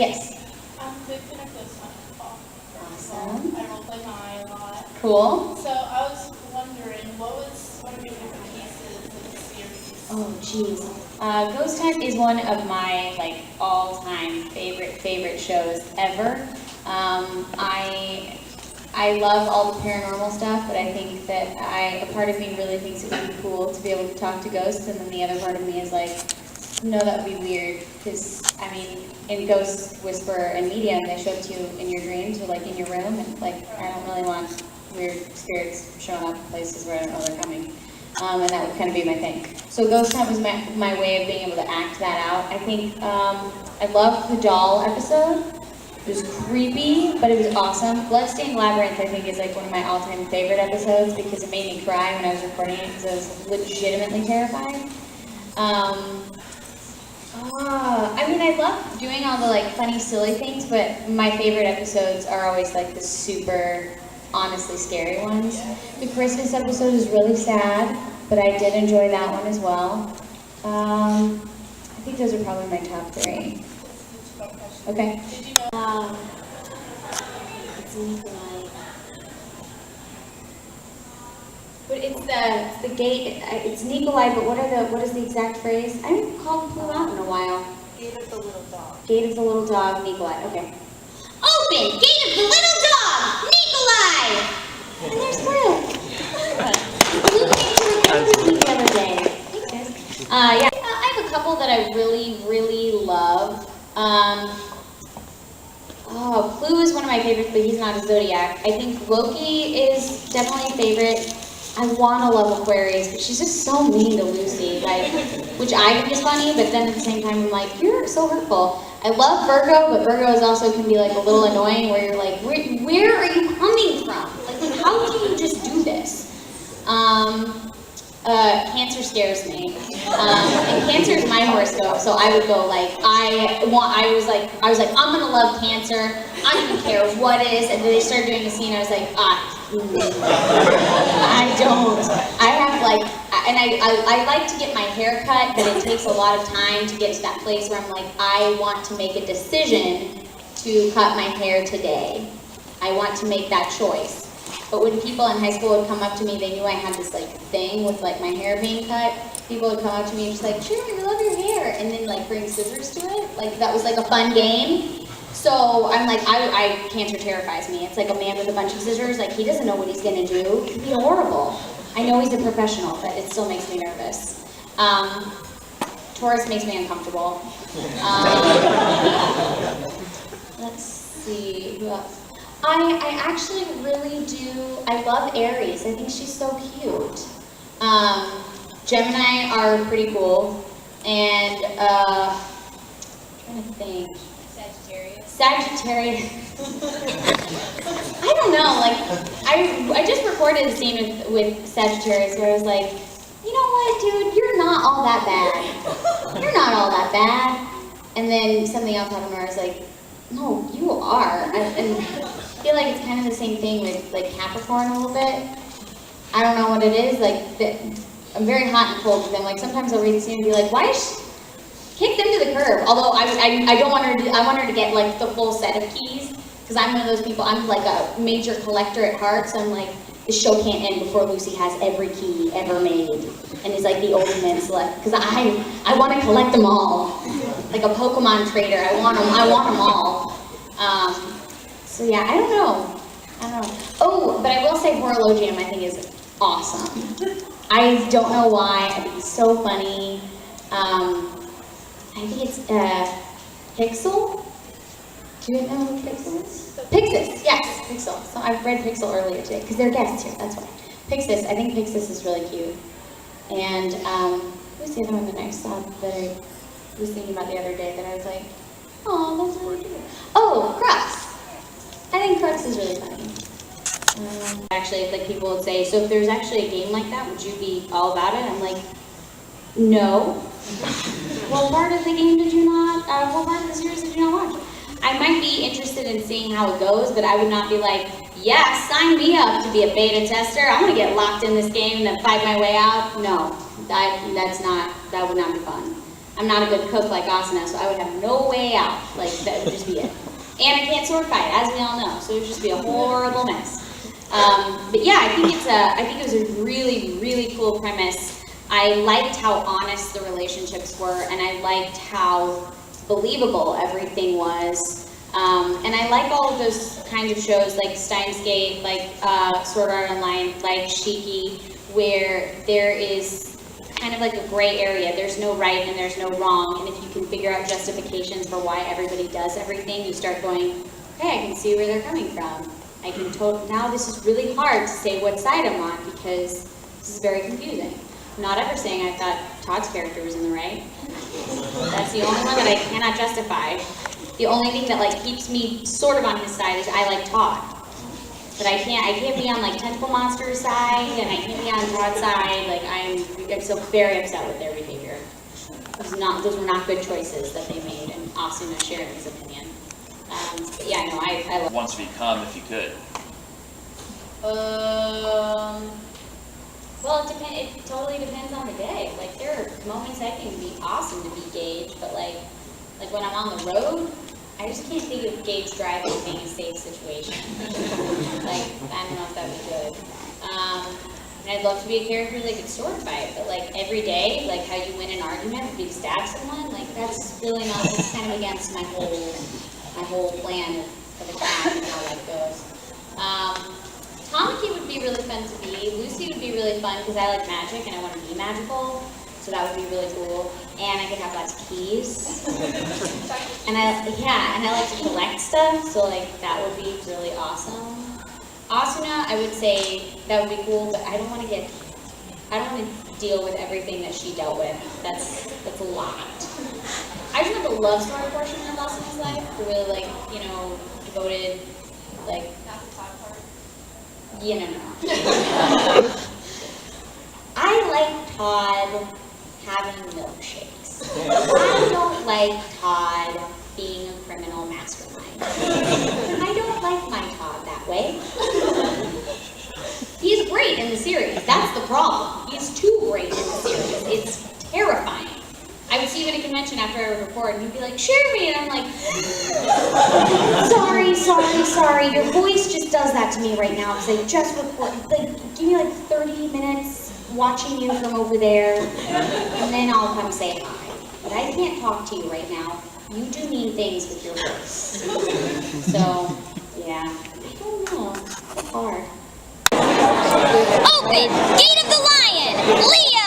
Yes. I'm a big fan of Ghost Hunt. Awesome. I roleplay my a lot. Cool. So I was wondering, what was one of your favorite cases of the series? Oh, geez. Ghost Hunt is one of my like all-time favorite shows ever. I love all the paranormal stuff, but I think that a part of me really thinks it would be cool to be able to talk to ghosts, and then the other part of me is like, no, that would be weird, because, I mean, in Ghost Whisperer and Medium, they show it to you in your dreams, or like in your room, and like, I don't really want weird spirits showing up in places where I don't know they're coming. And that would kind of be my thing. So Ghost Hunt was my way of being able to act that out. I think, I loved the doll episode. It was creepy, but it was awesome. Bloodstained Labyrinth, I think, is like one of my all-time favorite episodes because it made me cry when I was recording it because I was legitimately terrified. I mean, I love doing all the like funny, silly things, but my favorite episodes are always like the super, honestly scary ones. The Christmas episode is really sad, but I did enjoy that one as well. I think those are probably my top three. Okay. Did you know? It's Nikolai. But it's the gate. It's Nikolai. But what is the exact phrase? I haven't called Clue out in a while. Gate of the Little Dog. Gate of the Little Dog, Nikolai. Okay. Open Gate of the Little Dog, Nikolai. And there's Clue. Clue came to record with me the other day. Thanks, guys. Yeah. I have a couple that I really love. Clue is one of my favorites, but he's not a Zodiac. I think Loki is definitely a favorite. I want to love Aquarius, but she's just so mean to Lucy, like, which I think is funny, but then at the same time I'm like, you're so hurtful. I love Virgo, but Virgo is also can be like a little annoying where you're like, where are you coming from? Like, how can you just do this? Cancer scares me, and Cancer is my horoscope, so I would go like, I was like, I'm gonna love Cancer, I don't care what it is, and then they started doing a scene, I was like, I don't, I have like, and I like to get my hair cut, but it takes a lot of time to get to that place where I'm like, I want to make a decision to cut my hair today, I want to make that choice. But when people in high school would come up to me, they knew I had this like thing with like my hair being cut. People would come up to me and just like, Cherami, we love your hair, and then like bring scissors to it. Like that was like a fun game. So I'm like, Cancer terrifies me. It's like a man with a bunch of scissors. Like he doesn't know what he's gonna do. It'd be horrible. I know he's a professional, but it still makes me nervous. Taurus makes me uncomfortable. Let's see, who else? I actually really do, I love Aries. I think she's so cute. Gemini are pretty cool. And, I'm trying to think. Sagittarius. I don't know, like, I just recorded a scene with Sagittarius where I was like, you know what, dude, you're not all that bad. You're not all that bad. And then something else happened where I was like, no, you are. And I feel like it's kind of the same thing with like Capricorn a little bit. I don't know what it is. Like I'm very hot and cold with them. Like sometimes I'll read the scene and be like, why is she kick them to the curb? Although I don't want her to. I want her to get like the full set of keys because I'm one of those people. I'm like a major collector at heart. So I'm like, the show can't end before Lucy has every key ever made and is like the ultimate select. Because I want to collect them all. Like a Pokemon trader, I want them all. So yeah, I don't know. Oh, but I will say Horologium I think is awesome. I don't know why, I think it's so funny. I think it's Pixel? Do you know who Pixel is? Pixis, yes, Pixel. So I've read Pixel earlier today, because they're guests here, that's why. Pixis, I think Pixis is really cute. And who's the other one that I saw that I was thinking about the other day that I was like, oh, that's really cute. Oh, Crux. I think Crux is really funny. Actually, like people would say, so if there's actually a game like that, would you be all about it? I'm like, no. What part of the game did you not, what part of the series did you not watch? I might be interested in seeing how it goes, but I would not be like, yeah, sign me up to be a beta tester. I'm gonna get locked in this game and then fight my way out. No, that would not be fun. I'm not a good cook like Asuna, so I would have no way out. Like, that would just be it. And I can't sword fight, as we all know, so it would just be a horrible mess. But yeah, I think it was a really, really cool premise. I liked how honest the relationships were, and I liked how believable everything was. And I like all of those kind of shows like Steins Gate, like Sword Art Online, like Shiki, where there is kind of like a gray area. There's no right and there's no wrong, and if you can figure out justifications for why everybody does everything, you start going, okay, I can see where they're coming from. I can now this is really hard to say what side I'm on because this is very confusing. I'm not ever saying I thought Todd's character was in the right. That's the only one that I cannot justify. The only thing that like keeps me sort of on his side is I like Todd. But I can't be on like Tentacle Monster's side, and I can't be on Todd's side. Like I'm so very upset with their behavior. Those were not good choices that they made, and Asuna shared his opinion. But yeah, no, I love. Wants to become if you could. Well, it totally depends on the day. Like there are moments I can be awesome to be Gage, but like when I'm on the road, I just can't think of Gage driving being a safe situation. Like, I don't know if that would be good. And I'd love to be a character that could sword fight, but like every day, like how you win an argument would be to stab someone, like that's really not, that's kind of against my whole plan for the craft and how that goes. Tamaki would be really fun to be. Lucy would be really fun because I like magic and I want to be magical. So that would be really cool. And I could have lots of keys. And I like to collect stuff, so like that would be really awesome. Asuna, I would say that would be cool, but I don't want to deal with everything that she dealt with. That's a lot. I just want the love story portion of Asuna's life, the really like, devoted, like, no. I like Todd having milkshakes. I don't like Todd being a criminal mastermind. I don't like my Todd that way. He's great in the series. That's the problem. He's too great in the series. It's terrifying. I would see him at a convention after I would record, and he'd be like, Cherami, and I'm like, sorry. Your voice just does that to me right now because I just recorded. Like, give me like 30 minutes watching you from over there, and then I'll come say hi. But I can't talk to you right now. You do mean things with your voice. So, yeah. I don't know. It's hard. Open! Gate of the Lion! Leo!